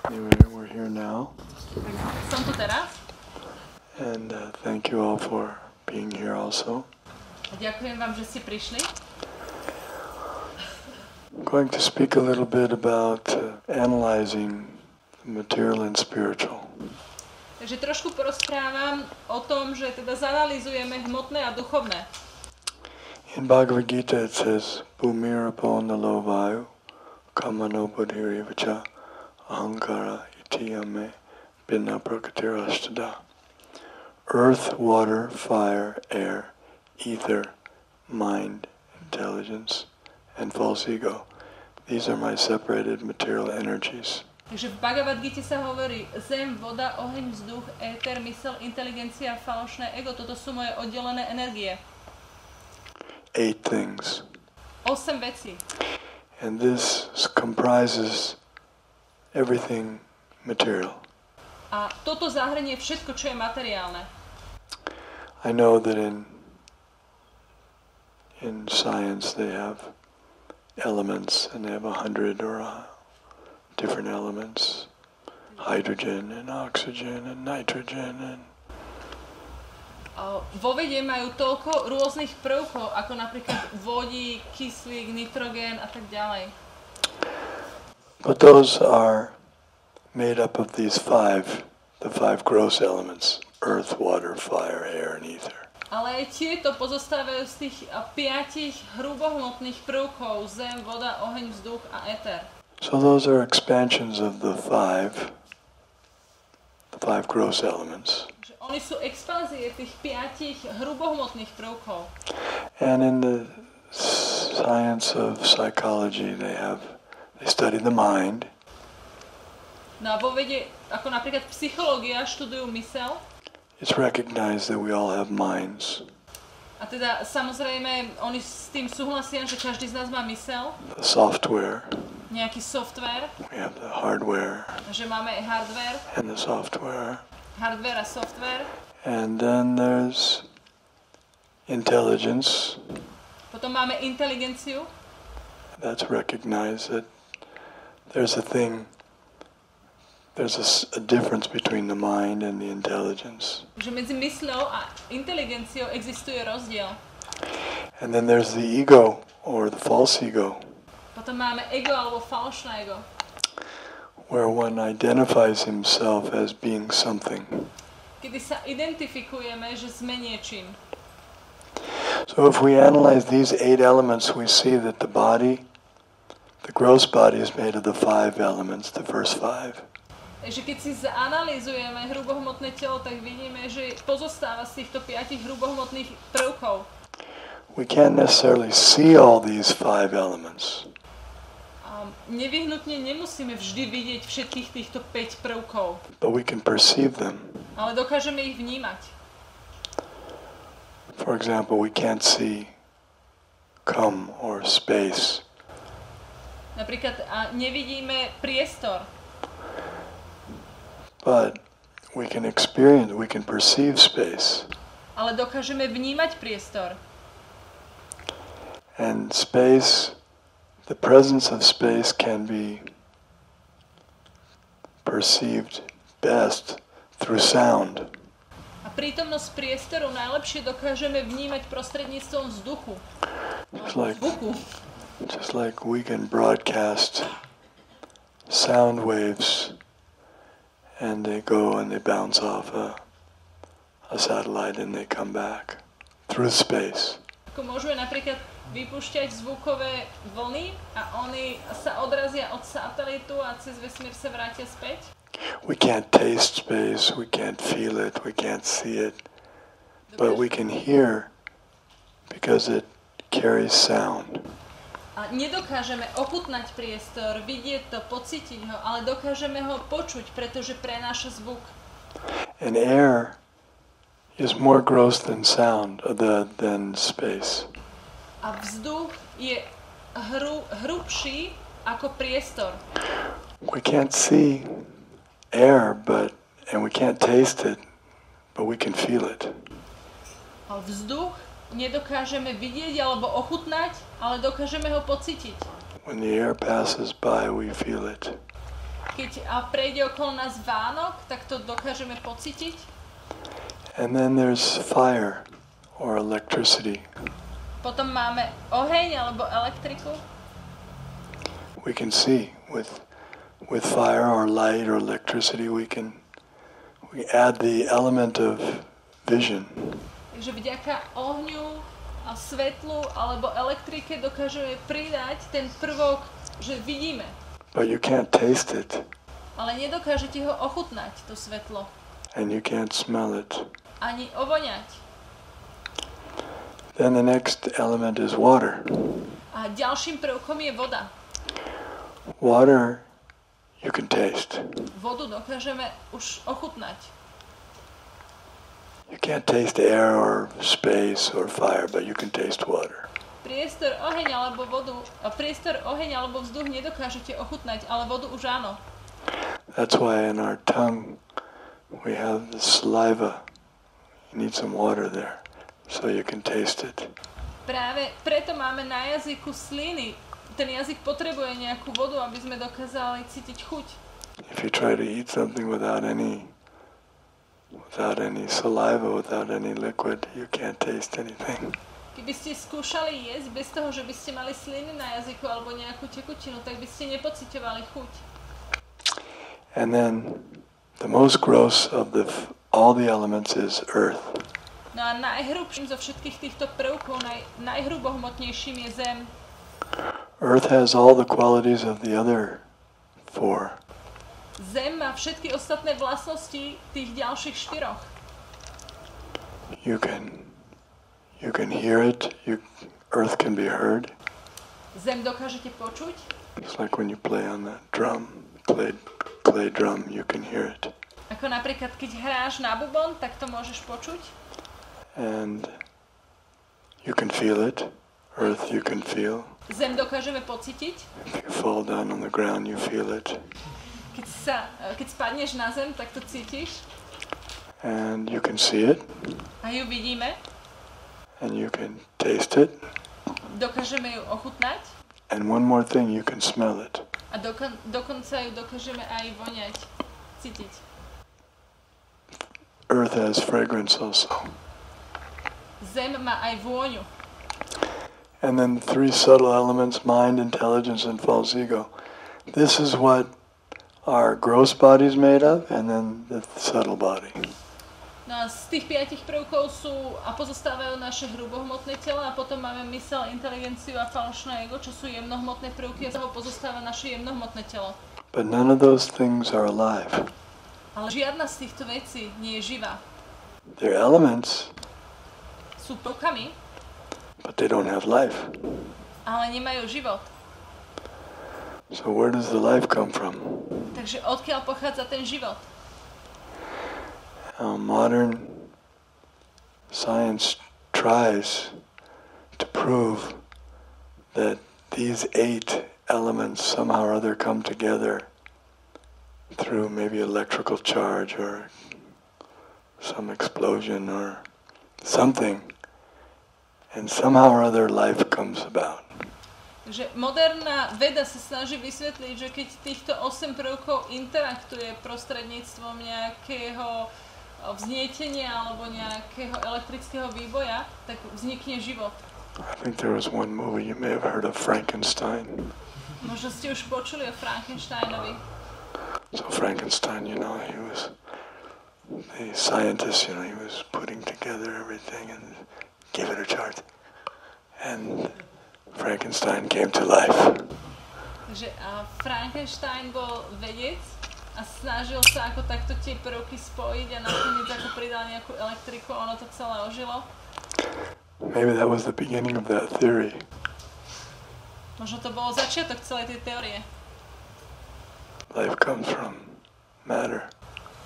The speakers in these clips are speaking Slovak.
We're here now. Som tu teraz. And thank you all for being here also. Ďakujem vám, že ste prišli. I'm going to speak a little bit about analyzing the material and spiritual. Takže trošku porozprávam o tom, že teda zanalizujeme hmotné a duchovné. In Bhagavad Gita it says, Bhumirapo nalovayu kamano buddhirivacha ahankara itiyame binna prakatirashtada. Earth, water, fire, air, ether, mind, intelligence, and false ego. These are my separated material energies. Takže v Bhagavad Gite sa hovorí zem, voda, oheň, vzduch, éter, mysel, inteligencia, falošné ego. Toto sú moje oddelené energie. 8 things. 8 vecí. And this comprises everything material. A toto zahrnie všetko, čo je materiálne. I know that in science they have elements, and they have 100 or different elements, hydrogen and oxygen and nitrogen and vo vede majú toľko rôznych prvkov, ako napríklad vodík, kyslík, nitrogén a tak ďalej. But those are made up of these the five gross elements: earth, water, fire, air, and ether. Ale aj tieto pozostávajú z tých 5 hrubohmotných prvkov: zem, voda, oheň, vzduch a éter. So those are expansions of the five gross elements. Oni sú expanzie tých 5 hrubohmotných prvkov. And in the science of psychology they study the mind. No a vo vede, ako napríklad psychológia, študujú mysel. It's recognized that we all have minds. A teda samozrejme oni s tým súhlasia, že každý z nás má mysel. The software. Nejaký software. We have the hardware. Že máme hardware. And the software. Hardware a software. And then there's intelligence. Potom máme inteligenciu. That's recognized that there's a difference between the mind and the intelligence. Že medzi mysľou a inteligenciou existuje rozdiel. And then there's the ego or the false ego. Potom máme ego alebo falošné ego. Where one identifies himself as being something. Kedy sa identifikujeme, že sme niečím. So if we analyze these 8 elements, we see that the gross body is made of the 5 elements, the first 5. Takže keď si zanalýzujeme hrubohmotné telo, tak vidíme, že pozostáva z týchto 5 hrubohmotných prvkov. We can't necessarily see all these 5 elements. Nevyhnutne nemusíme vždy vidieť všetkých týchto 5 prvkov. But we can perceive them. Ale dokážeme ich vnímať. For example, we can't see come or space. Napríklad nevidíme priestor. But we can perceive space. Ale dokážeme vnímať priestor. And space, the presence of space can be perceived best through sound. A prítomnosť priestoru najlepšie dokážeme vnímať prostredníctvom vzduchu. Just like we can broadcast sound waves and they go and they bounce off a satellite and they come back through space. Ako môžeme napríklad vypúšťať zvukové vlny a oni sa odrazia od satelitu a cez vesmír sa vrátia späť. We can't taste space, we can't feel it, we can't see it, but we can hear because it carries sound. A nedokážeme ochutnať priestor, vidieť to, pocítiť ho, ale dokážeme ho počuť, pretože prenáša zvuk. And air is more gross than sound, than space. A vzduch je hrubší ako priestor. We can't see air, and we can't taste it, but we can feel it. A vzduch nedokážeme vidieť alebo ochutnať, ale dokážeme ho pocítiť. When the air passes by, we feel it. Keď prejde okolo nás Vánok, tak to dokážeme pocítiť. And then there's fire or electricity. Potom máme oheň alebo elektriku. We can see with fire or light or electricity we add the element of vision. Takže vďaka ohňu a svetlu alebo elektrike dokážeme pridať ten prvok, že vidíme. But you can't taste it. Ale nedokážete ho ochutnať, to svetlo. And you can't smell it. Ani ovoňať. Then the next element is water. A ďalším prvkom je voda. Water you can taste. Vodu dokážeme už ochutnať. You can't taste air or space or fire, but you can taste water. Priestor, oheň alebo vzduch nedokážete ochutnať, ale vodu už áno. That's why in our tongue we have the saliva. You need some water there, so you can taste it. Práve preto máme na jazyku sliny. Ten jazyk potrebuje nejakú vodu, aby sme dokázali cítiť chuť. If you try to eat something without any saliva, without any liquid, you can't taste anything. Keby ste skúšali jesť bez toho, že by ste mali sliny na jazyku alebo nejakú tekutinu, tak by ste nepociťovali chuť. And then the most gross of all the elements is earth. No a najhrubším zo všetkých týchto prvkov, najhrubohmotnejším je zem. Earth has all the qualities of the other four. Zem má všetky ostatné vlastnosti tých ďalších štyroch. You can hear it. Earth can be heard. Zem dokážete počuť. It's like when you play on the drum, clay drum, you can hear it. Ako napríklad, keď hráš na bubon, tak to môžeš počuť. And you can feel it. Earth you can feel. Zem dokážeme pocítiť. If you fall down on the ground, you feel it. Keď spadneš na zem, tak to cítiš. And you can see it. A ju vidíme. And you can taste it. Dokážeme ju ochutnať. And one more thing, you can smell it. A dokonca ju dokážeme aj voňať, cítiť. Earth has fragrance also. Zem má aj vôňu. And then the three subtle elements, mind, intelligence, and false ego. This is what our gross body is made of, and then the subtle body. No a z tých 5 prvkov pozostávajú naše hrubohmotné tela a potom máme mysel, inteligenciu a falošné ego, čo sú jemnohmotné prvky a z toho pozostáva naše jemnohmotné telo. But none of those things are alive. Ale žiadna z týchto vecí nie je živá. They're elements. Sú prvkami, but they don't have life. Ale nemajú život. So where does the life come from? Takže odkiaľ pochádza ten život? Modern science tries to prove that these 8 elements somehow or other come together through maybe electrical charge or some explosion or something. And somehow or other life comes about. Takže moderná veda sa snaží vysvetliť, že keď týchto 8 prvkov interaktuje prostredníctvom nejakého vznietenia alebo nejakého elektrického výboja, tak vznikne život. I think there was one movie you may have heard of, Frankenstein. Možno ste už počuli o Frankensteinovi. So Frankenstein, he was the scientist, he was putting together everything and give it a charge. And Frankenstein came to life. Takže Frankenstein bol vedec a snažil sa ako takto tie prvky spojiť a nakoniec ako pridal nejakú elektriku a ono to celé ožilo. Maybe that was the beginning of that theory. Možno to bolo začiatok celej tej teórie. Life comes from matter.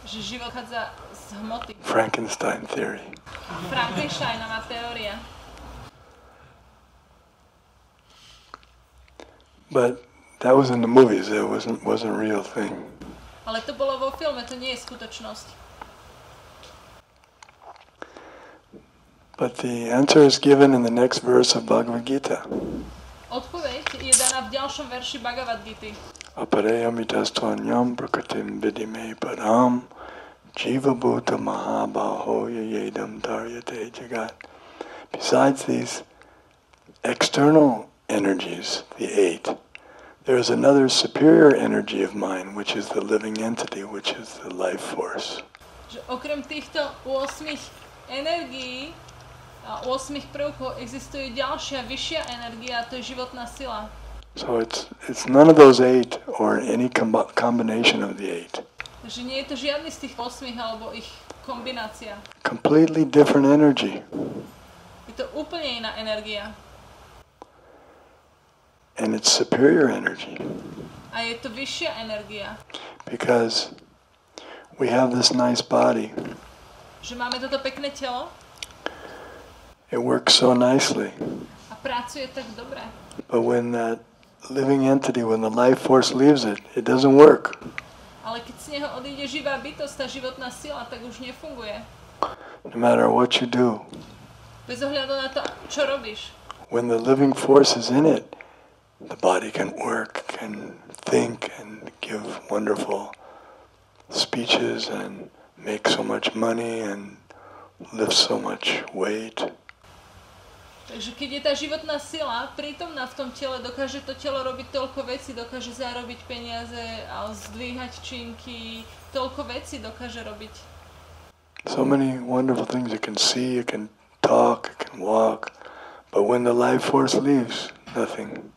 Že život chádza z hmoty. Frankenstein theory. Frankensteinová teória. But that was in the movies. It wasn't a real thing. Ale to bolo vo filme, to nie je skutočnosť. But the answer is given in the next verse of Bhagavad Gita. Odpoveď je daná v ďalšom verši Bhagavad Gity. Apareyamitastvanyam prakritim vidime param jiva bhuta mahabaho yedam taryate jagat. Besides these external energies, the 8, there is another superior energy of mind, which is the living entity, which is the life force. Že okrem týchto 8 energií a 8 prvkov existuje ďalšia, vyššia energia, a to je životná sila. So it's none of those 8 or any combination of the 8. Takže nie je to žiadny z tých 8 alebo ich kombinácia. Completely different energy. Je to úplne iná energia. And it's superior energy. A je to vyššia energia. Because we have this nice body. Že máme toto pekné telo. It works so nicely. A pracuje tak dobre. But when that living entity, when the life force leaves it, it doesn't work. Ale keď z neho odíde živá bytosť, tá životná sila, tak už nefunguje. No matter what you do. Bez ohľadu na to, čo robíš. When the living force is in it, the body can work, can think, and give wonderful speeches, and make so much money, and lift so much weight. Takže keď je tá životná sila prítomná v tom tele, dokáže to telo robiť toľko vecí, dokáže zarobiť peniaze a zdvíhať činky, toľko vecí dokáže robiť. So many wonderful things. It can see, it can talk, it can walk, but when the life force leaves, nothing.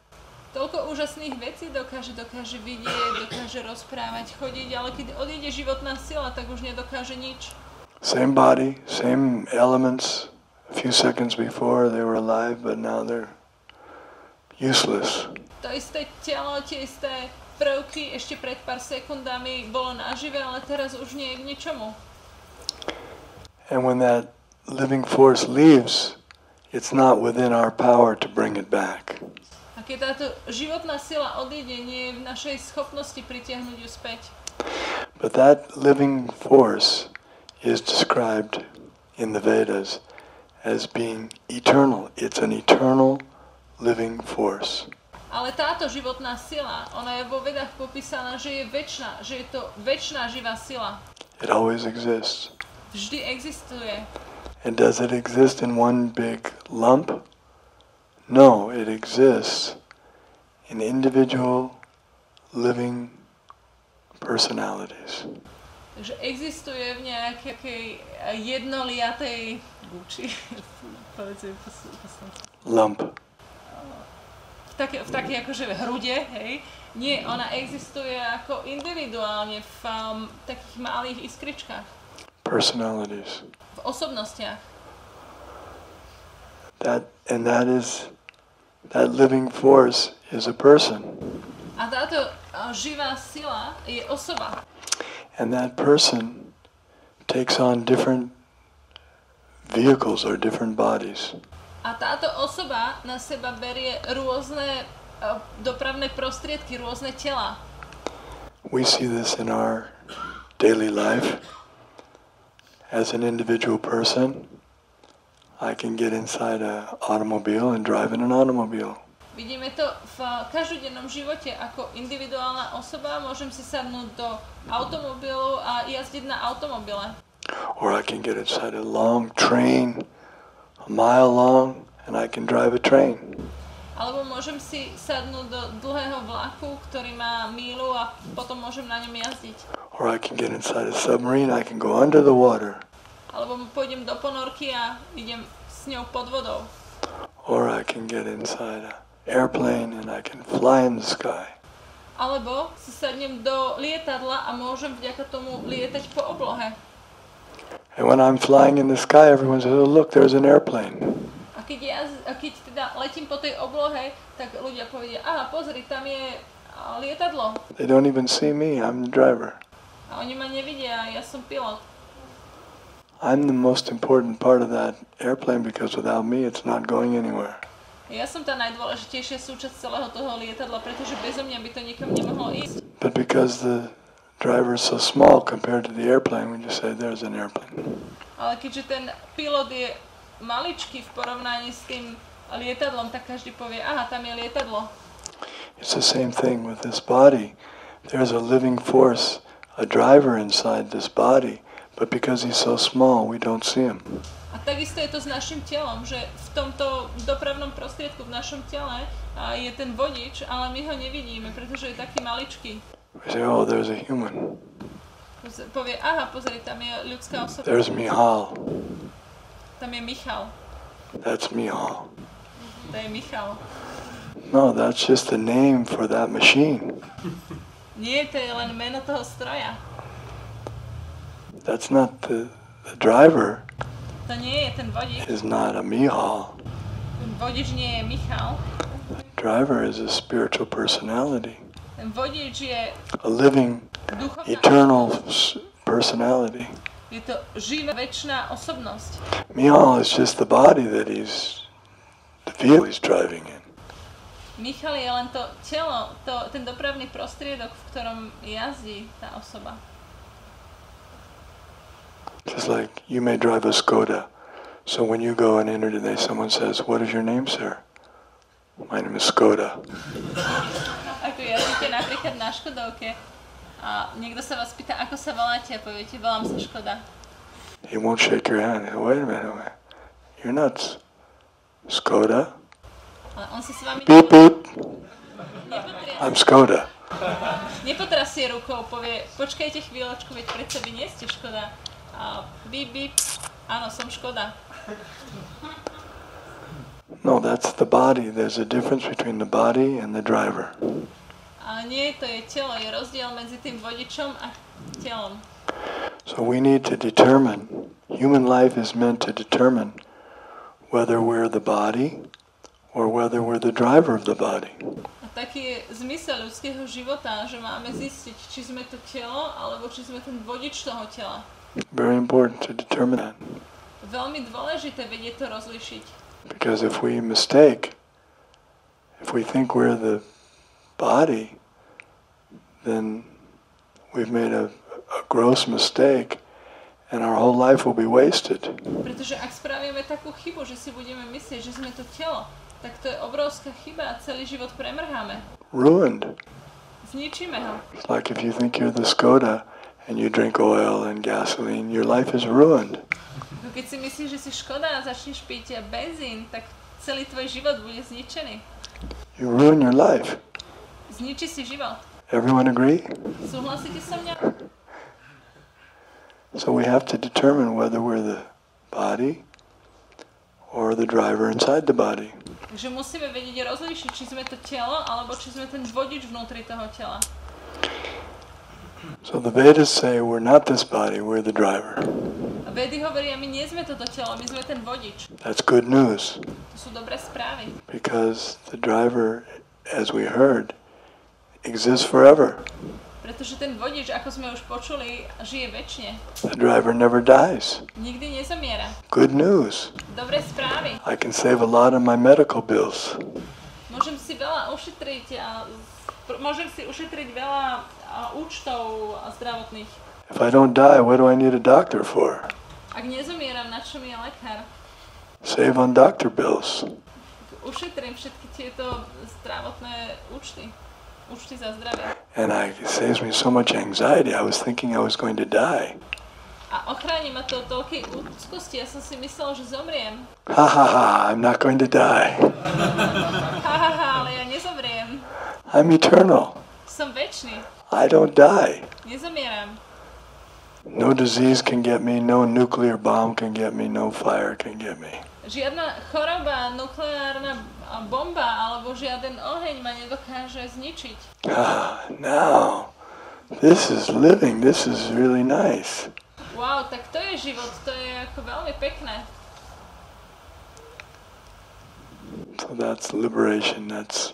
Toľko úžasných vecí dokáže vidieť, dokáže rozprávať, chodiť, ale keď odíde životná sila, tak už nedokáže nič. Same body, same elements. A few seconds before they were alive, but now they're useless. To isté telo, tie isté prvky ešte pred pár sekundami bolo nažive, ale teraz už nie je k ničomu. And when that living force leaves, it's not within our power to bring it back. A keď táto životná sila odíde, nie je v našej schopnosti pritiahnuť ju späť. But that living force is described in the Vedas as being eternal. It's an eternal living force. Ale táto životná sila, ona je vo vedách popísaná, že je večná, že je to večná živá sila. It always exists. Vždy existuje. And does it exist in one big lump? No, it exists in individual living personalities. Takže existuje v nejakej jednoliatej guči, Lump. v takej akože hrude, hej. Nie, ona existuje ako individuálne v takých malých iskričkách. Personalities. V osobnostiach. That living force is a person. A táto živá sila je osoba. And that person takes on different vehicles or different bodies. A táto osoba na seba berie rôzne dopravné prostriedky, rôzne tela. We see this in our daily life. As an individual person, I can get inside an automobile and drive in an automobile. Vidíme to v každodennom živote ako individuálna osoba, môžem si sadnúť do automobilu a jazdiť na automobile. Or I can get inside a long train, a mile long, and I can drive a train. Alebo môžem si sadnúť do dlhého vlaku, ktorý má míľu a potom môžem na ňom jazdiť. Or I can get inside a submarine, I can go under the water. Alebo pôjdem do ponorky a idem s ňou pod vodou. Or I can get inside an airplane and I can fly in the sky. Alebo si sadnem do lietadla a môžem vďaka tomu lietať po oblohe. And when I'm flying in the sky, everyone says, oh, look, there's an airplane. A keď teda letím po tej oblohe, tak ľudia povedia, aha, pozri, tam je lietadlo. They don't even see me, I'm the driver. A oni ma nevidia, ja som pilot. I'm the most important part of that airplane because without me, it's not going anywhere. Ja som tá najdôležitejšia súčasť celého toho lietadla, pretože bezo mňa by to nikam nemohlo ísť. But because the driver is so small compared to the airplane, we just say there's an airplane. Ale keďže ten pilot je maličký v porovnaní s tým lietadlom, tak každý povie, aha, tam je lietadlo. It's the same thing with this body. There's a living force, a driver inside this body, but because he's so small, we don't see him. A takisto je to s našim telom, že v tomto dopravnom prostriedku v našom tele je ten vodič, ale my ho nevidíme, pretože je taký maličký. We say, oh, there's a human. Povie, aha, pozri, tam je ľudská osoba. There's Mihal. Tam je Michal. That's Mihal. To je Michal. No, that's just the name for that machine. Nie, to je len meno toho stroja. That's not the driver. To nie je ten vodič. Is not a Mihal. Ten vodič nie je Michal. The driver is a spiritual personality. Ten vodič je A living, duchovná eternal osobnosť. personality. Je to živá, večná osobnosť. Mihal is just the body that the vehicle he's driving in. Michal je len to telo, ten dopravný prostriedok, v ktorom jazdí tá osoba. Just like you may drive a Skoda. So when you go and enter today, someone says, "What is your name, sir?" My name is Skoda. Ako jazdíte napríklad na Škodovke a niekto sa vás pýta, ako sa voláte a poviete, volám sa Škoda. He won't shake your hand. Wait a minute. You're not Skoda. Ale on si s vami Beep, beep. I'm Skoda. nepotrasie rukou, povie, počkajte chvíľočku, veď predsa vy nie ste Škoda. A bíp, bíp, áno, som Škoda. No, that's the body. There's a difference between the body and the driver. Ale nie, to je telo, je rozdiel medzi tým vodičom a telom. So we need to determine, human life is meant to determine whether we're the body or whether we're the driver of the body. A taký je zmysel ľudského života, že máme zistiť, či sme to telo, alebo či sme ten vodič toho tela. Very important to determine that. Veľmi dôležité vedieť to rozlišiť. Because if we mistake, if we think we're the body, then we've made a gross mistake and our whole life will be wasted. Pretože ak spravíme takú chybu, že si budeme myslieť, že sme to telo, tak to je obrovská chyba a celý život premrháme. Ruined. Zničíme ho. It's like if you think you're the Skoda and you drink oil and gasoline, your life is ruined. Keď si myslíš, že si Škoda a začneš piť benzín, tak celý tvoj život bude zničený. You ruin your life. Zničí si život. Everyone agree? Súhlasíte so mňa? So we have to determine whether we're the body or the driver inside the body. Takže musíme vedieť rozlíšiť, či sme to telo, alebo či sme ten vodič vnútri toho tela. So the Vedas say we're not this body, we're the driver. A Vedy hovoria, my nie sme toto telo, my sme ten vodič. That's good news. To sú dobré správy. Because the driver, as we heard, exists forever. Pretože ten vodič, ako sme už počuli, žije večne. The driver never dies. Nikdy nezomiera. Good news. Dobré správy. I can save a lot on my medical bills. Môžem si veľa ušetriť veľa účtov zdravotných. If I don't die, what do I need a doctor for? Ak nezomieram, na čo mi je lekár? Save on doctor bills. Ušetrím všetky tieto zdravotné účty. Účty za zdravie. And it saves me so much anxiety. I was thinking I was going to die. A ochráni ma to toľkej úzkosti. Ja som si myslel, že zomriem. Ha ha ha, I'm not going to die. Ale ja nezomriem. I'm eternal. Som večný. I don't die. Nezomieram. No disease can get me, no nuclear bomb can get me, no fire can get me. Žiadna choroba, nukleárna bomba alebo žiaden oheň ma nedokáže zničiť. Now, this is living, this is really nice. Wow, tak to je život, to je ako veľmi pekné. So that's liberation, that's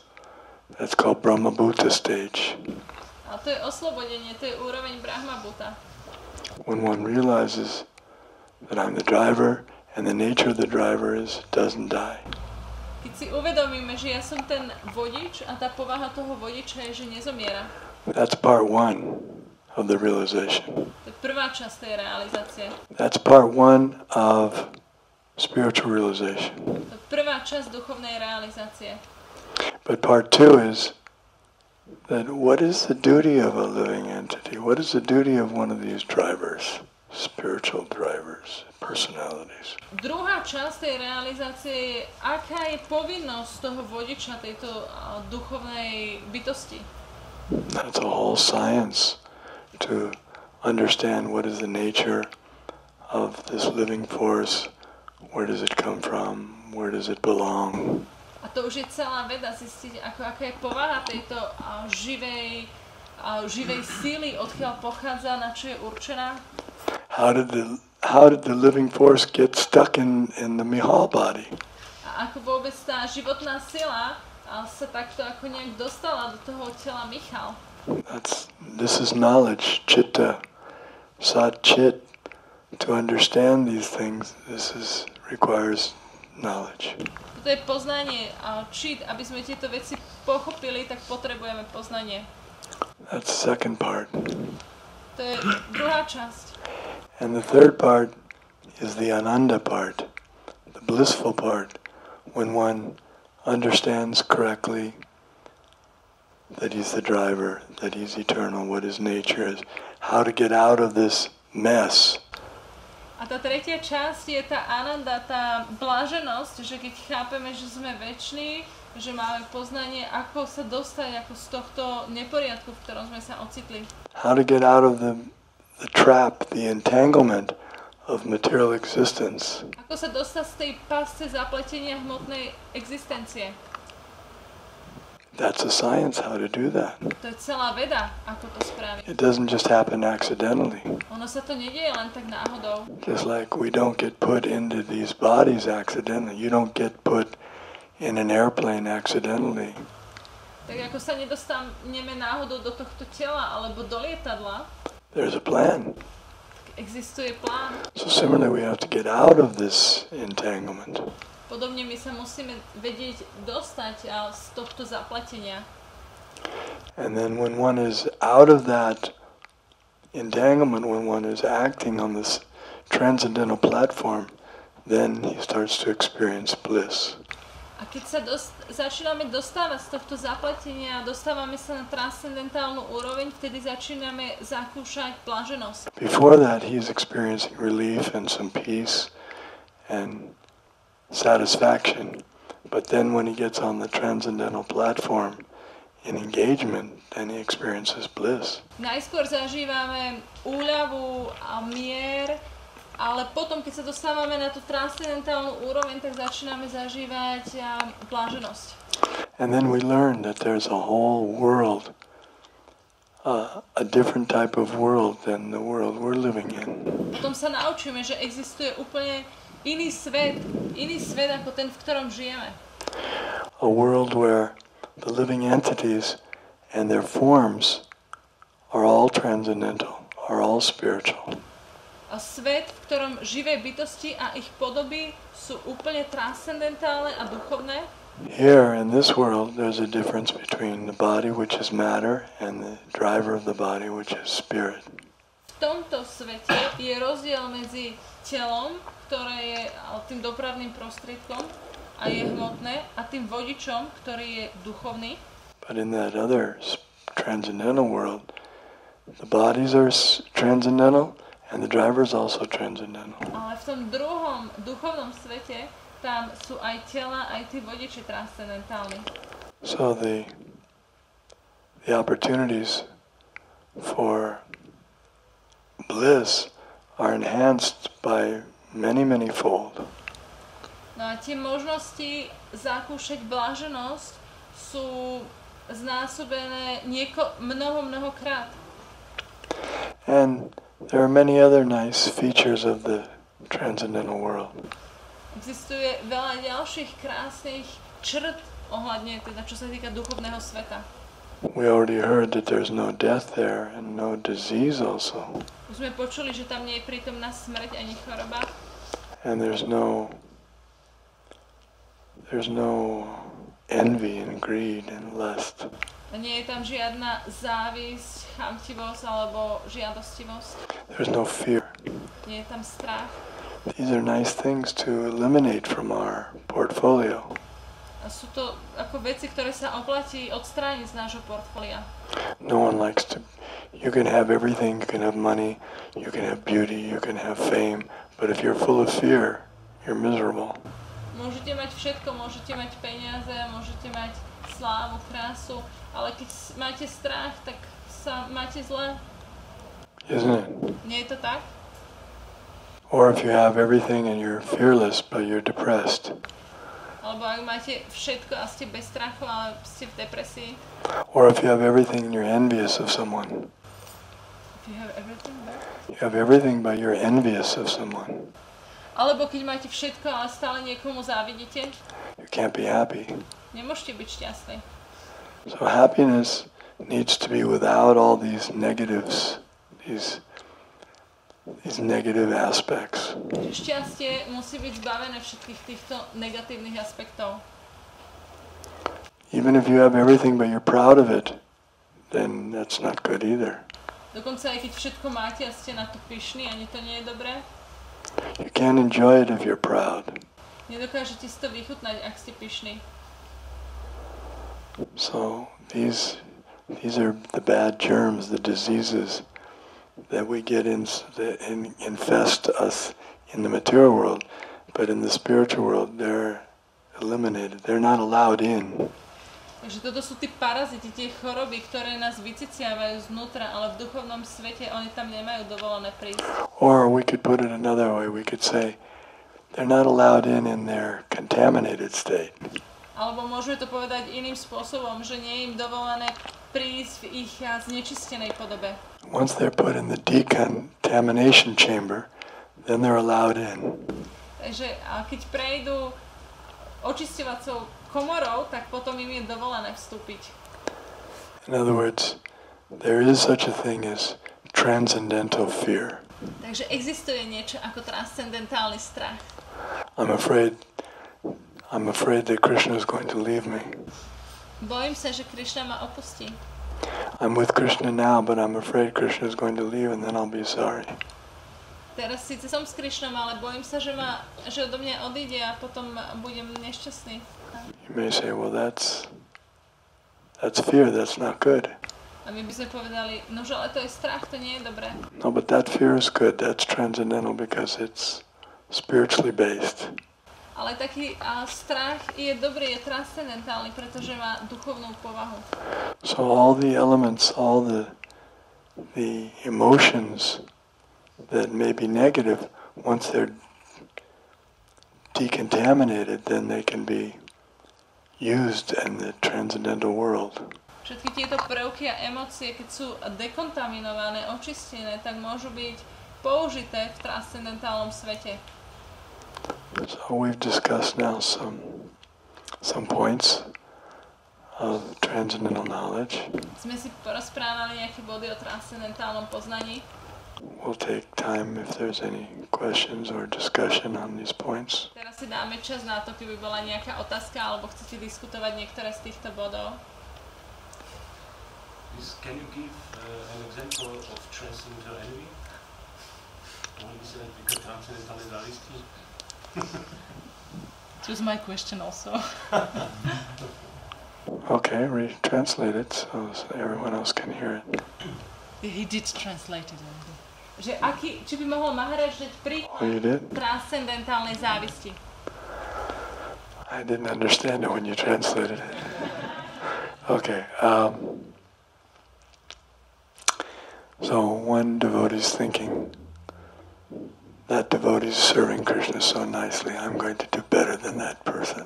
called Brahma Bhuta stage. A to je oslobodenie, to je úroveň Brahma Bhuta. When one realizes that I'm the driver and the nature of the driver is doesn't die. Keď si uvedomíme, že ja som ten vodič a tá povaha toho vodiča je, že nezomiera. That's part one of the realization. To je prvá časť tej realizácie. That's part one of spiritual realization. To je prvá časť duchovnej realizácie. But part two is that what is the duty of a living entity? What is the duty of one of these drivers, spiritual drivers, personalities? Druhá časť tej realizácie je, aká je povinnosť toho vodiča tejto duchovnej bytosti. That's a whole science to understand what is the nature of this living force, where does it come from, where does it belong. A to už je celá veda zistiť, aká je povaha tejto živej síly, odkiaľ pochádza, na čo je určená. How did the living force get stuck in the Mihal body? A ako vôbec tá životná sila sa takto ako nejak dostala do toho tela Michal. This is knowledge, chitta, sat chit. To understand these things, requires knowledge. To je poznanie, čit, aby sme tieto veci pochopili, tak potrebujeme poznanie. That's the second part. To je druhá časť. And the third part is the ananda part, the blissful part, when one understands correctly that he's the driver, that he's eternal, what his nature is, how to get out of this mess. A tá tretia časť je tá ananda, tá bláženosť, že keď chápeme, že sme veční, že máme poznanie, ako sa dostať ako z tohto neporiadku, v ktorom sme sa ocitli. How to get out of the trap, the entanglement of material existence. Ako sa dostať z tej pasce zapletenia hmotnej existencie. That's a science how to do that. To je celá veda, ako to spraviť. It doesn't just happen accidentally. Ono sa to nedieje len tak náhodou. Just like we don't get put into these bodies accidentally. You don't get put in an airplane accidentally. Tak ako sa nedostaneme náhodou do tohto tela alebo do lietadla. There's a plan. Existuje plán. So similarly we have to get out of this entanglement. Podobne my sa musíme vedieť dostať z tohto zapletenia. And then when one is out of that entanglement, when one is acting on this transcendental platform, then he starts to experience bliss. A keď sa začíname dostávať z tohto zapletenia a dostávame sa na transcendentálnu úroveň, vtedy začíname zakúšať bláženosť. Before that, he is experiencing relief and some peace and satisfaction, but then when he gets on the transcendental platform in engagement, then he experiences bliss. Najskôr zažívame úľavu a mier, ale potom, keď sa dostávame na tú transcendentálnu úroveň, tak začíname zažívať bláženosť. And then we learn that there's a whole world, a different type of world than the world we're living in. Potom sa naučíme, že existuje úplne iný svet ako ten, v ktorom žijeme. A world where the living entities and their forms are all transcendental, are all spiritual. A svet, v ktorom živé bytosti a ich podoby sú úplne transcendentálne a duchovné. Here in this world there's a difference between the body, which is matter, and the driver of the body, which is spirit. V tomto svete je rozdiel medzi telom, ktoré je tým dopravným prostriedkom a je hmotné, a tým vodičom, ktorý je duchovný. But in that other transcendental world, the bodies are transcendental and the driver is also transcendental. Ale v tom druhom duchovnom svete tam sú aj tela, aj tí vodiči transcendentálni. So the opportunities for bliss are enhanced by many fold. No a tie možnosti zakúšať bláženosť sú znásobené mnohokrát. And there are many other nice features of the transcendental world. Existuje veľa ďalších krásnych črt ohľadne teda, čo sa týka duchovného sveta. We already heard that there's no death there and no disease also. Už sme počuli, že tam nie je prítomná smrť ani choroba. And there's no envy and greed and lust. A nie je tam žiadna závisť, chamtivosť alebo žiadostivosť. There's no fear. Nie je tam strach. These are nice things to eliminate from our portfolio. A sú to ako veci, ktoré sa oplatí odstrániť z nášho portfólia. No one likes to. You can have everything, you can have money, you can have beauty, you can have fame, but if you're full of fear, you're miserable. Môžete mať všetko, môžete mať peniaze, môžete mať slávu, krásu, ale keď máte strach, tak sa máte zle. Isn't it? Nie je to tak? Or if you have everything and you're fearless, but you're depressed. Alebo ak máte všetko a ste bez strachu, ale ste v depresii. Or if you have everything and you're envious of someone. If you have everything, but... You have everything, but you're envious of someone. Alebo keď máte všetko, ale stále niekomu závidíte. You can't be happy. Nemôžete byť šťastní. So happiness needs to be without all these negatives, these negative aspects. Šťastie musí byť zbavené všetkých týchto negatívnych aspektov. Even if you have everything but you're proud of it, then that's not good either. Dokonca aj keď všetko máte a ste na to pyšní, ani to nie je dobré. You can't enjoy it if you're proud. Nedokážete si to vychutnať, ak ste pyšní. So these are the bad germs, the diseases that we get that infest us in the material world, but in the spiritual world they're eliminated. They're not allowed in. Takže toto sú tí paraziti, tie choroby, ktoré nás vyciciavajú znútra, ale v duchovnom svete oni tam nemajú dovolené prísť. Or we could put it another way. We could say they're not allowed in their contaminated state. Alebo môžeme to povedať iným spôsobom, že nie je im dovolené prísť v ich znečistenej podobe. Once they're put in the decontamination chamber, then they're allowed in. Takže keď prejdú očisťovacou komorou, tak potom im je dovolené vstúpiť. In other words, there is such a thing as transcendental fear. Takže existuje niečo ako transcendentálny strach. I'm afraid that Krishna is going to leave me. Bojím sa, že Krishna ma opustí. I'm with Krishna now, but I'm afraid Krishna is going to leave and then I'll be sorry. Teraz síce som s Krishnom, ale bojím sa, že odo mňa odíde a potom budem nešťastný. You may say, well, that's fear, that's not good. A my by sme povedali, no že ale to je strach, to nie je dobré. No, but that fear is good, that's transcendental because it's spiritually based. Ale taký strach je dobrý, je transcendentálny, pretože má duchovnú povahu. So all the elements, all the emotions that may be negative, once they're decontaminated, then they can be used in the transcendental world. Všetky tieto prvky a emócie, keď sú dekontaminované, očistené, tak môžu byť použité v transcendentálnom svete. So we've discussed now some points of transcendental knowledge. Sme si porozprávali nejaké body o transcendentálnom poznaní. We'll take time if there's any questions or discussion on these points. Teraz si dáme čas na to, keby bola nejaká otázka alebo chcete diskutovať niektoré z týchto bodov. Can you give an example of transcendental envy? Mohli by si dať príklad transcendentálnej závisti? It was my question also. Okay, translate it so everyone else can hear it. He did translate it. Že či by mohol Maharaj dať príklad transcendentálnej závisti? I didn't understand it when you translated it. Okay. So one devotee is thinking, that devotee is serving Krishna so nicely, I'm going to do better than that person.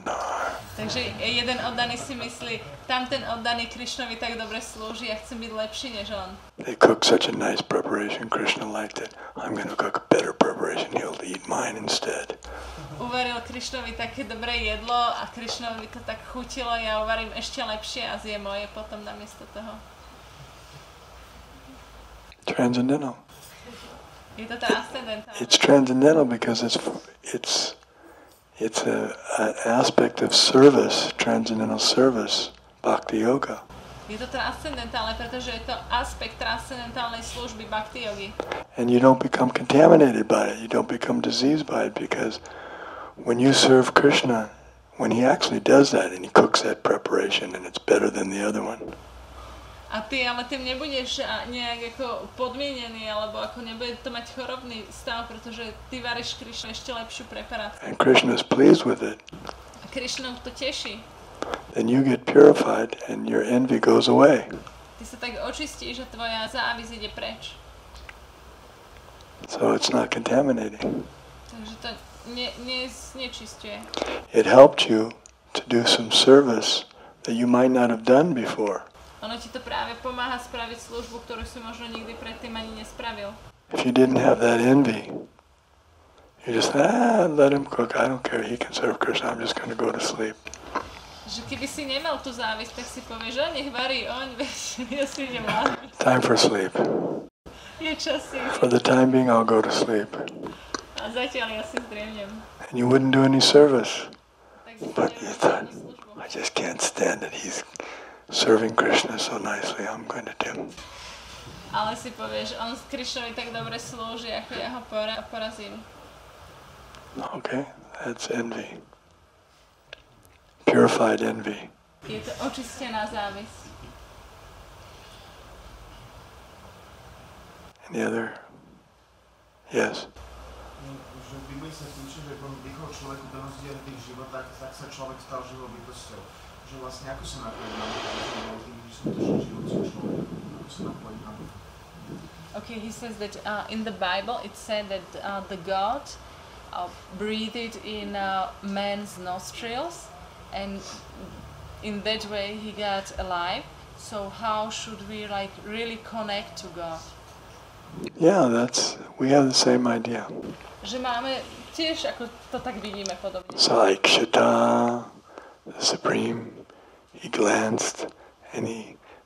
Takže jeden oddaný si myslí, tamten oddaný Krishnovi tak dobre slúži a chcem byť lepší než on. They cook such a nice preparation, Krishna liked it. I'm going to cook a better preparation, he'll eat mine instead. Uvaril Krishnovi také dobré jedlo a Krishnovi to tak chutilo, ja uvarím ešte lepšie a zjem moje potom namiesto toho. Transcendental. Je to transcendentálne. It's transcendental because it's an aspect of service, transcendental service, bhakti yoga. Je to transcendentálne, pretože je to aspekt transcendentálnej služby bhakti yogy. And you don't become contaminated by it. You don't become diseased by it because when you serve Krishna, when he actually does that and he cooks that preparation and it's better than the other one. A ty ale tým nebudeš nejak ako podmienený, alebo ako nebude to mať chorobný stav, pretože ty varíš Krishna ešte lepšiu preparáciu. And Krishna is pleased with it. A Krishna to teší. Then you get purified and your envy goes away. Ty sa tak očistíš, že tvoja závisť ide preč. So it's not contaminating. Takže to nečistuje. It helped you to do some service that you might not have done before. Ono ti to práve pomáha spraviť službu, ktorú si možno nikdy predtým ani nespravil. If you didn't have that envy, you just let him cook. I don't care. He can serve Krishna. I'm just going to go to sleep. Že keby si nemal tú závisť, tak si povieš, že nech varí oň, veď ja si idem láhnuť. Time for sleep. Je čas si. For the time being, I'll go to sleep. A zatiaľ ja si zdriemnem. And you wouldn't do any service. Tak si But you thought, I just can't stand it. He's serving Krishna so nicely. I'm going to do. Ale si povieš, on s Krishnovi tak dobre slúži, ako ja ho porazím. Okay, that's envy. Purified envy. Je to očistená závisť. Any other? Yes. Že v Biblii sa píše, že on dýchol človeku do rozdielných životách, tak sa človek stal živou bytosťou. Že vlastne ako sa napojiť na tým, že som to život som človek. Ako sa napojiť na to? Okay, he says that in the Bible it said that the God breathed in man's nostrils, and in that way he got alive. So how should we really connect to God? Yeah, we have the same idea. Že máme tiež, ako to tak vidíme podobne. Saikshata, the Supreme, he glanced, and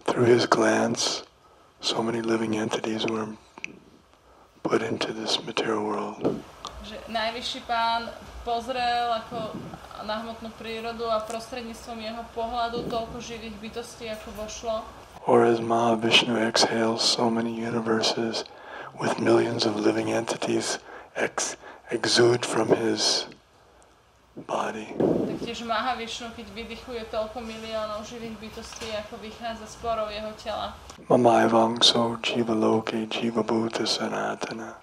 through his glance, so many living entities were put into this material world. Že najvyšší pán pozrel ako na hmotnú prírodu a prostredníctvom jeho pohľadu toľko živých bytostí, ako vošlo. Or as Mahavishnu exhales so many universes with millions of living entities exude from his body. Taktiež Mahavishnu, keď vydychuje toľko miliónov živých bytostí, ako vychádza z porov jeho tela. Mamaivangso jiva loke jiva bhuta sanatana.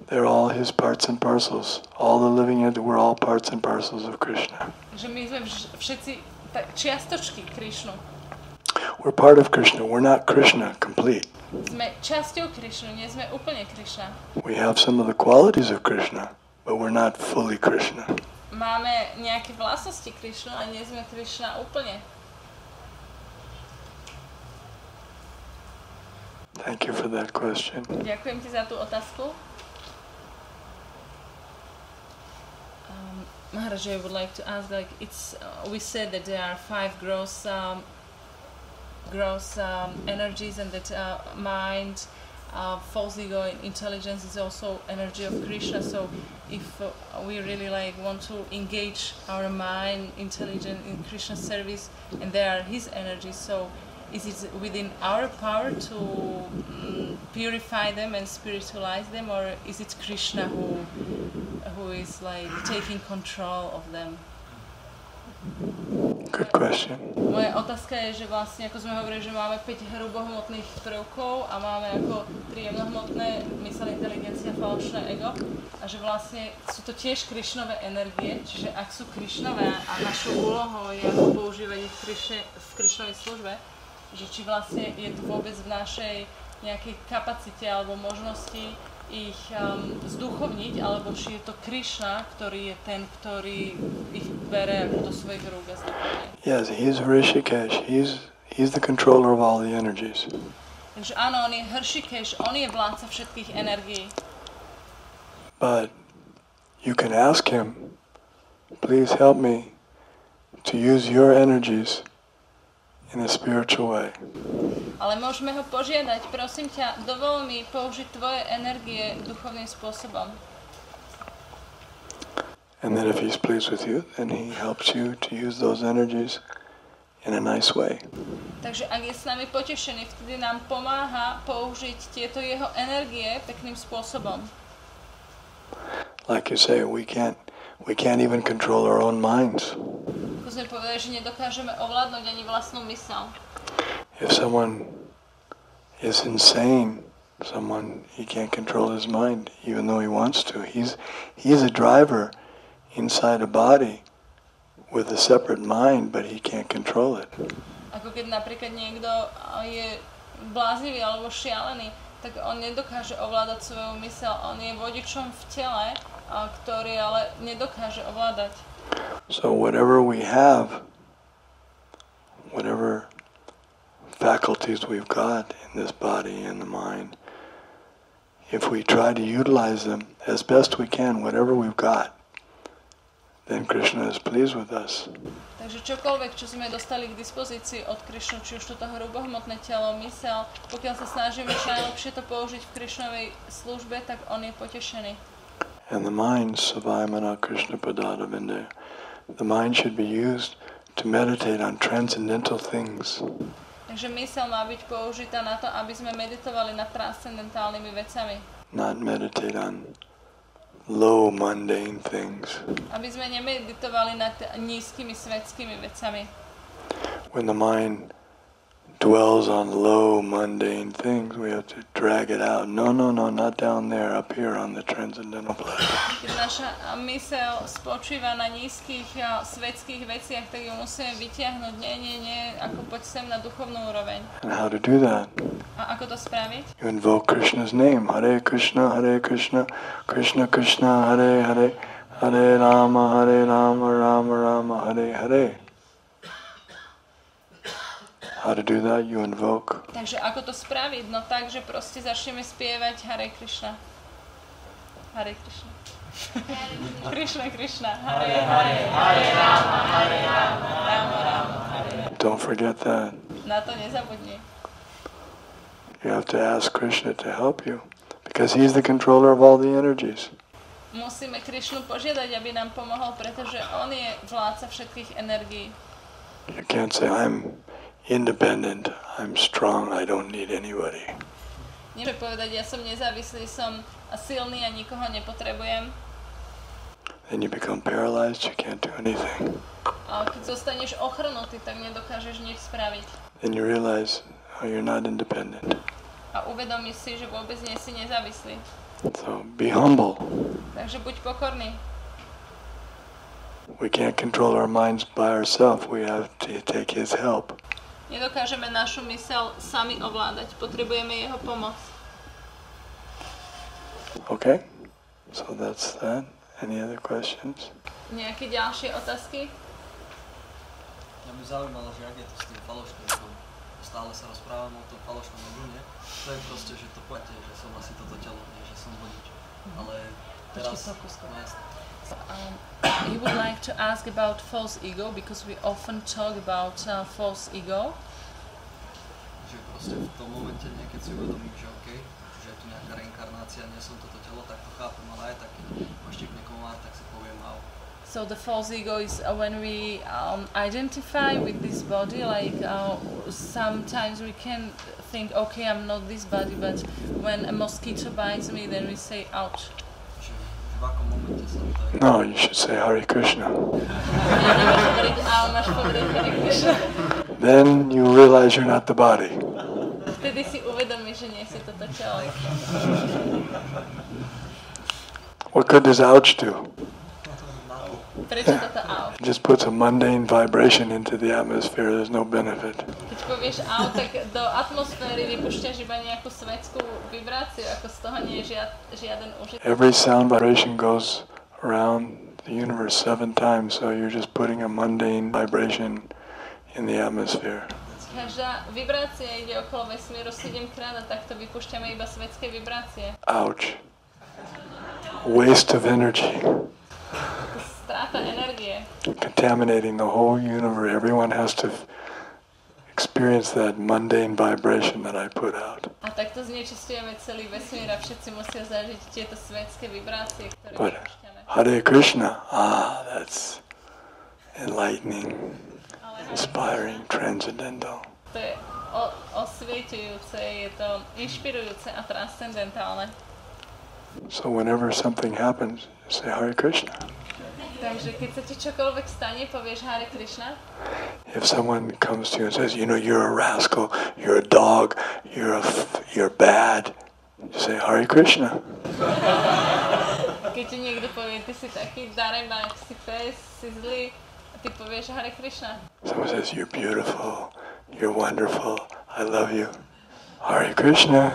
They're all his parts and parcels. All the living entities, we're all parts and parcels of Krishna. Že my sme všetci čiastočky Krishnu. We're part of Krishna. We're not Krishna complete. Sme časťou Krishnu, nie sme úplne Krishna. We have some of the qualities of Krishna, but we're not fully Krishna. Máme nejaké vlastnosti Krishnu, ale nie sme Krishna úplne. Thank you for that question. Ďakujem ti za tú otázku. Maharaj, I would like to ask, we said that there are 5 gross energies, and that mind, false ego, and intelligence is also energy of Krishna. So if we really want to engage our mind, intelligence in Krishna's service, and they are his energies, so is it within our power to purify them and spiritualize them, or is it Krishna who is taking control of them? Good question. Moja otázka je, že vlastne, ako sme hovorili, že máme 5 hrubohmotných prvkov a máme ako 3 jemnohmotné, mysel, inteligencia, falošné ego, a že vlastne sú to tiež Krishnové energie, čiže ak sú Krishnové a našou úlohou je ako používať ich v Krishnovej službe, že či vlastne je to vôbec v našej nejakej kapacite alebo možnosti ich zduchovniť, alebo či je to Krishna, ktorý je ten, ktorý ich bere do svojich rúk a zduchovne. Yes, he is Hrishikesh. He's the controller of all the energies. Takže áno, on je Hrishikesh, on je vládca všetkých energií. But you can ask him, please help me to use your energies in a spiritual way. Ale môžeme ho požiadať, prosím ťa, dovol mi použiť tvoje energie duchovným spôsobom. And then if he's pleased with you, then he helps you to use those energies in a nice way. Takže ak je s nami potešený, vtedy nám pomáha použiť tieto jeho energie pekným spôsobom. Like you say, We can't even control our own minds. Ako sme povedali, že nedokážeme ovládnuť ani vlastnú myseľ. If someone is insane, he can't control his mind, even though he wants to. He's a driver inside a body with a separate mind, but he can't control it. Ako keď napríklad niekto je bláznivý alebo šialený, tak on nedokáže ovládať svoju myseľ. On je vodičom v tele, ktorý ale nedokáže ovládať. So whatever we have, whatever faculties we've got in this body and the mind, if we try to utilize them as best we can, whatever we've got, then Krishna is pleased with us. Takže čokoľvek, čo sme dostali k dispozícii od Krishnu, či už toto hrubohmotné telo, myseľ, pokiaľ sa snažíme najlepšie to použiť v Krishnovej službe, tak on je potešený. And the mind, Savayamana Krishna Padada Vindaya, the mind should be used to meditate on transcendental things. Takže myseľ má byť použitá na to, aby sme meditovali nad transcendentálnymi vecami. Not meditate on low mundane things. Aby sme nemeditovali nad nízkymi svetskými vecami. When the mind dwells on low mundane things, we have to drag it out. No, not down there, up here on the transcendental plane. Keď naša myseľ spočíva na nízkych svetských veciach, tak ju musíme vytiahnuť. Nie, ako poď sem na duchovnú úroveň. And how to do that? A ako to spraviť? You invoke Krishna's name. Hare Krishna, Krishna Krishna, Hare Hare, Hare Rama, Rama Rama, Hare Hare. How to do that? You invoke. Takže ako to spraviť? No tak, že proste začneme spievať Hare Krishna. Hare Krishna. Krishna Krishna. Hare Hare. Hare Rama. Hare Rama. Rama Rama. Hare. Don't forget that. Na to nezabudni. You have to ask Krishna to help you, because he's the controller of all the energies. Musíme Krishnu požiadať, aby nám pomohol, pretože on je vládca všetkých energií. You can't say, I'm independent, I'm strong, I don't need anybody. Nemôžem povedať, ja som nezávislý, som silný a nikoho nepotrebujem. Then you become paralyzed, you can't do anything. A keď zostaneš ochrnutý, tak nedokážeš nič spraviť. Then you realize, oh, you're not independent. A uvedomíš si, že vôbec nie si nezávislý. So be humble. Takže buď pokorný. We can't control our minds by ourselves, we have to take his help. Nedokážeme našu myseľ sami ovládať, potrebujeme jeho pomoc. Okay, so that's that. Any other questions? Nejaké ďalšie otázky? Mňa by zaujímalo, že ak je to s tým falošným, stále sa rozprávame o tom falošnom odune. To je proste, že to poďte, že som asi toto telo, nie, že som vodič. Ale teraz... He would like to ask about false ego, because we often talk about false ego. Že proste v tom momente niekedy si uvedomím, že OK, že je tu nejaká reinkarnácia, nie som toto telo, tak to chápem, ale aj tak, keď ma štípne komár, tak si poviem au. So the false ego is when we identify with this body, like sometimes we can think, okay, I'm not this body, but when a mosquito bites me, then we say, ouch. Že v akom momente sa to je... No, you should say Hare Krishna. Then you realize you're not the body. Vtedy si uvedomíš, že nie si toto telo. What good does ouch do? Prečo toto au? It just puts a mundane vibration into the atmosphere. There's no benefit. Keď povieš au, tak do atmosféry vypúšťaš iba nejakú svetskú vibráciu, ako z toho nie je žiaden užitok. Every sound vibration goes around the universe 7 times, so you're just putting a mundane vibration in the atmosphere. Každá vibrácia ide okolo vesmíru 7 krát a takto vypúšťame iba svetské vibrácie. Ouch. Waste of energy. Stráta energie. Contaminating the whole universe. Everyone has to experience that mundane vibration that I put out. A takto znečistujeme celý vesmír a všetci musia zažiť tieto svetské vibrácie, ktoré But vypúšťame. Hare Krishna, that's enlightening, inspiring, transcendental. To je osvietujúce, je to inšpirujúce a transcendentálne. So whenever something happens, say Hare Krishna. Takže keď sa ti čokoľvek stane, povieš Hare Krishna. If someone comes to you and says, you know, you're a rascal, you're a dog, you're bad, you say Hare Krishna. Keď ti niekto povie, ty si taký darebák, si pes, si zlý, a ty povieš Hare Krishna. Someone says, you're beautiful, you're wonderful, I love you. Hare Krishna.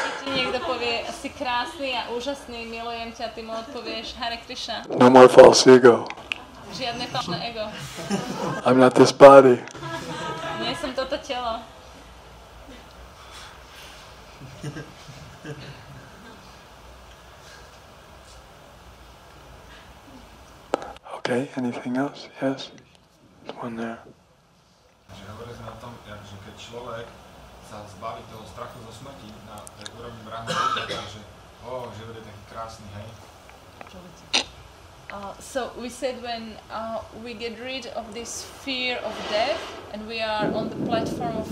Keď ti niekto povie, si krásny a úžasný, milujem ťa, ty mu odpovieš Hare Krishna. No more false ego. Žiadne falšné ego. I'm not this body. Nie som toto telo. Okay, anything else? Yes? There's one there. Že hovorili sme o tom, že keď človek sa zbaví toho strachu zo smrti na tej úrovni Brahma, že že bude taký krásny, hej. So we said when we get rid of this fear of death and we are on the platform of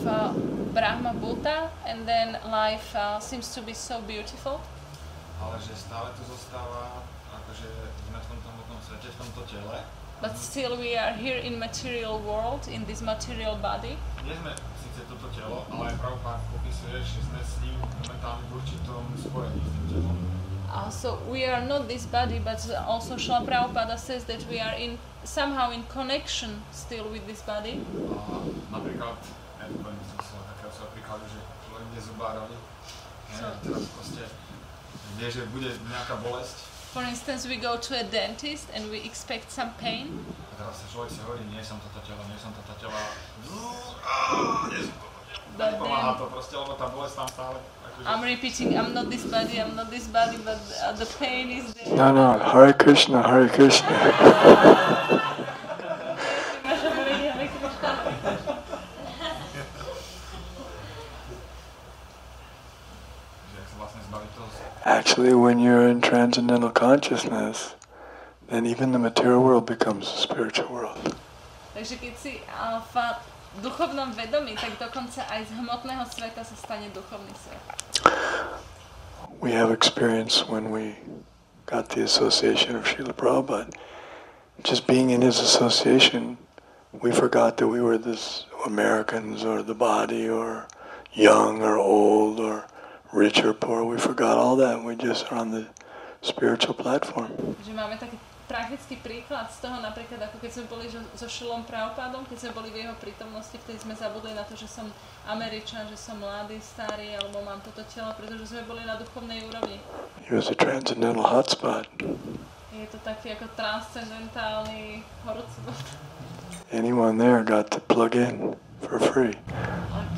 Brahma Bhuta and then life seems to be so beautiful. Ale že stále tu zostáva, akože sme v tomto hmotnom svete, v tomto tele. But still we are here in material world, in this material body. Nie sme síce toto telo, ale aj Prabhupád popisuje, že sme s ním momentálne v určitom spojení s tým telom. So we are not this body, but also Srila Prabhupada says that we are somehow in connection still with this body. Napríklad, ja to poviem takého svojho príkladu, že človek ide zubárovi, teraz proste vie, že bude nejaká bolesť. For instance, we go to a dentist and we expect some pain. A teraz sa človek si hovorí, nie som toto telo, nie som toto telo. Nepomáha to proste, lebo tá bolesť tam stále. I'm repeating, I'm not this body, but the pain is there. No, Hare Krishna, Hare Krishna. Actually, when you're in transcendental consciousness, then even the material world becomes a spiritual world. Takže keď si v duchovnom vedomí, tak dokonca aj z hmotného sveta sa stane duchovný svet. We have experience when we got the association of Srila Prabhupada. Just being in his association, we forgot that we were this Americans or the body or young or old or rich or poor. We forgot all that. We just are on the spiritual platform. Že máme taký praktický príklad z toho, napríklad ako keď sme boli so Šilom Prabhupádom, keď sme boli v jeho prítomnosti, vtedy sme zabudli na to, že som Američan, že som mladý, starý, alebo mám toto telo, pretože sme boli na duchovnej úrovni. He was a transcendental hotspot. Je to taký ako transcendentálny horúci bod. Anyone there got to plug in for free.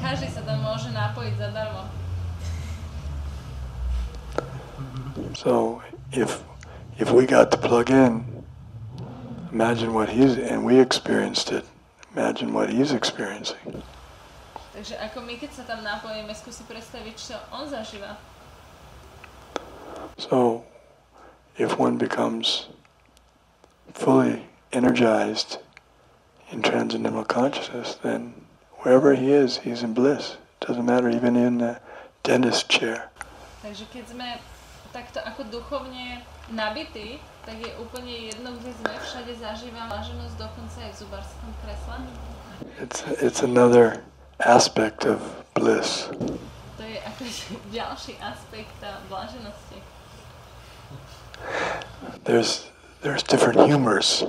Každý sa tam môže napojiť zadarmo. So if we got to plug in, imagine what and we experienced it, imagine what he's experiencing. Takže ako my, keď sa tam napojíme, skúsi predstaviť, čo on zažíva. So, if one becomes fully energized in transcendental consciousness, then wherever he is, he's in bliss. It doesn't matter, even in the dentist chair. Takže keď sme takto ako duchovne nabití, tak je úplne jedno, kde sme, všade zažívam váženosť, dokonca aj v zubárskom kresle. It's another aspect of bliss. To je ako ďalší aspekt bláženosti. There's different humors.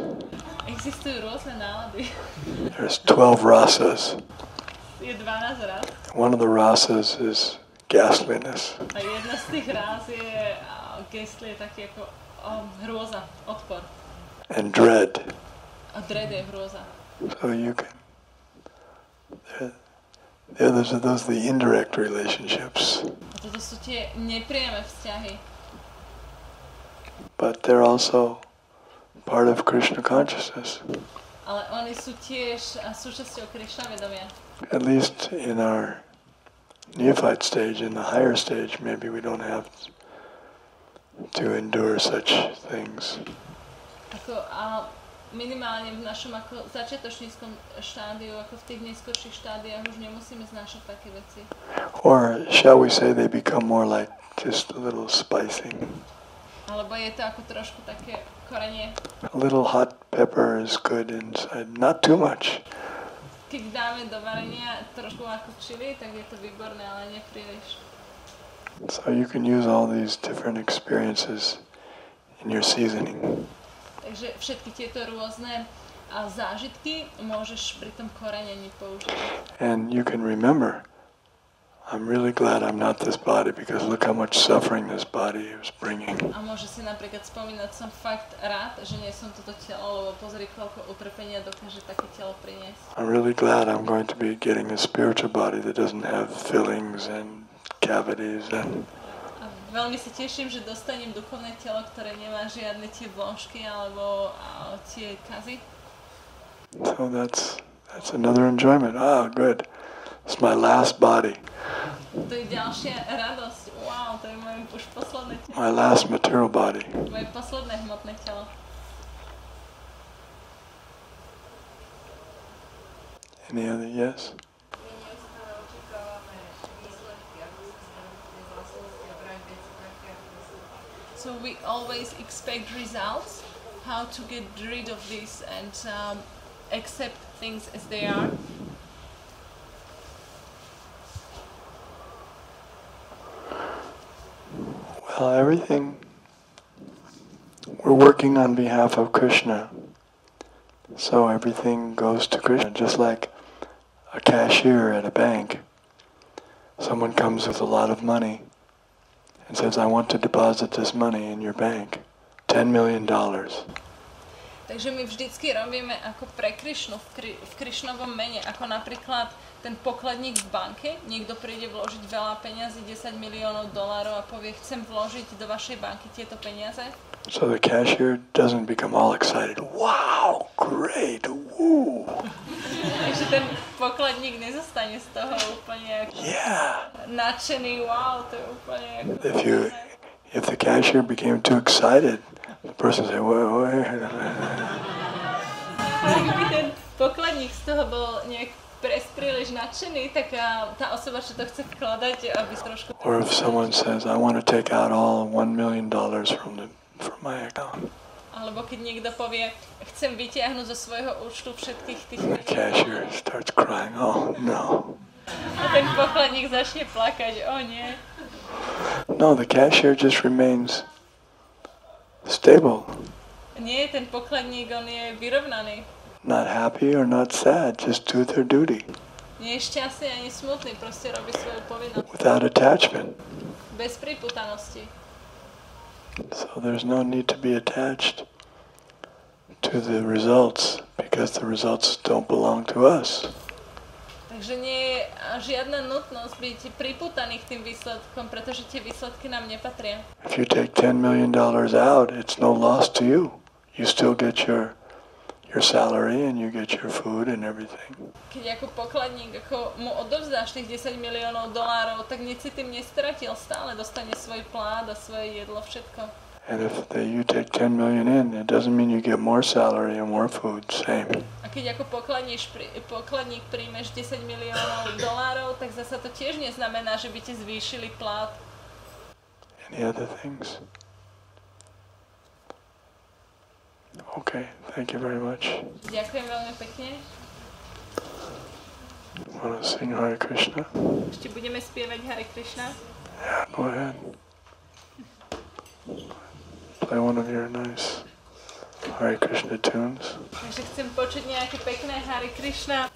Existujú rôzne nálady. There's 12 rasas. Je 12 rás. One of the rasas is ghastliness. A jedna z tých rás je ghastly, taký ako hrôza, odpor. And dread. A dread je hrôza. So you can. Those are the indirect relationships. A toto sú tie nepriame vzťahy. But they're also part of Krishna consciousness. Ale oni sú tiež súčasťou Krishna vedomia. At least in our neophyte stage, in the higher stage, maybe we don't have to endure such things. Ako minimálne v našom ako začiatočníckom štádiu, ako v tých neskorších štádiách už nemusíme znášať také veci. Or shall we say they become more like just a little spicing. Alebo je to ako trošku také korenie? A little hot pepper is good inside, not too much. Keď dáme do varenia trošku ako chili, tak je to výborné, ale nepríliš. So you can use all these different experiences in your seasoning. Takže všetky tieto rôzne zážitky môžeš pri tom korenení použiť. And you can remember, I'm really glad I'm not this body because look how much suffering this body is bringing. A môže si napríklad spomínať, som fakt rád, že nie som toto telo, lebo pozri, koľko utrpenia dokáže také telo priniesť. I'm really glad I'm going to be getting a spiritual body that doesn't have fillings and cavities and A veľmi sa teším, že dostanem duchovné telo, ktoré nemá žiadne tie vložky alebo tie kazy. so that's another enjoyment. Ah, good. It's my last body. To je ďalšia radosť. Wow, to je moje už posledné telo. My last material body. Moje posledné hmotné telo. Any other yes? So we always expect results, how to get rid of this and accept things as they are. Well, everything we're working on behalf of Krishna. So everything goes to Krishna, just like a cashier at a bank. Someone comes with a lot of money and says, I want to deposit this money in your bank, $10 million. Takže my vždycky robíme ako pre Krishnu, v Krishnovom mene, ako napríklad ten pokladník v banke. Niekto príde vložiť veľa peňazí, $10 miliónov a povie, chcem vložiť do vašej banky tieto peniaze. So the cashier doesn't become all excited. Wow, great, woo. Takže ten pokladník nezostane z toho úplne ako nadšený, wow, to je úplne ako... If the cashier became too excited, the person say, wait. Ak by ten pokladník z toho bol nejak príliš nadšený, tak tá osoba, čo to chce vkladať, aby trošku... Or if someone says, I want to take out all $1 million from my account. Alebo keď niekto povie, chcem vytiahnuť zo svojho účtu všetkých tých... The cashier starts crying, oh no. A ten pokladník začne plakať, nie. No, the cashier just remains stable. Nie, ten pokladník, on je vyrovnaný. Not happy or not sad, just do their duty. Nie je šťastný ani smutný, proste robí svoju povinnosť. Without attachment. Bez priputanosti. So there's no need to be attached to the results because the results don't belong to us. Takže nie je žiadna nutnosť byť priputaný k tým výsledkom, pretože tie výsledky nám nepatria. If you take $10 million out, it's no loss to you. You still get your salary and you get your food and everything. Keď ako pokladník, ako mu odovzdáš tých $10 miliónov, tak nič si tým nestratil, stále dostane svoj plát a svoje jedlo, všetko. And if you take 10 million in, it doesn't mean you get more salary and more food, same. A keď ako pokladník príjmeš $10 miliónov, tak zasa to tiež neznamená, že by ti zvýšili plát. Any other things? Okay, thank you very much. Ďakujem veľmi pekne. Want to sing Hare Krishna? Ešte budeme spievať Hare Krishna. Yeah, go ahead. Play one of your nice Hare Krishna tunes. Takže chcem počuť nejaké pekné Hare Krishna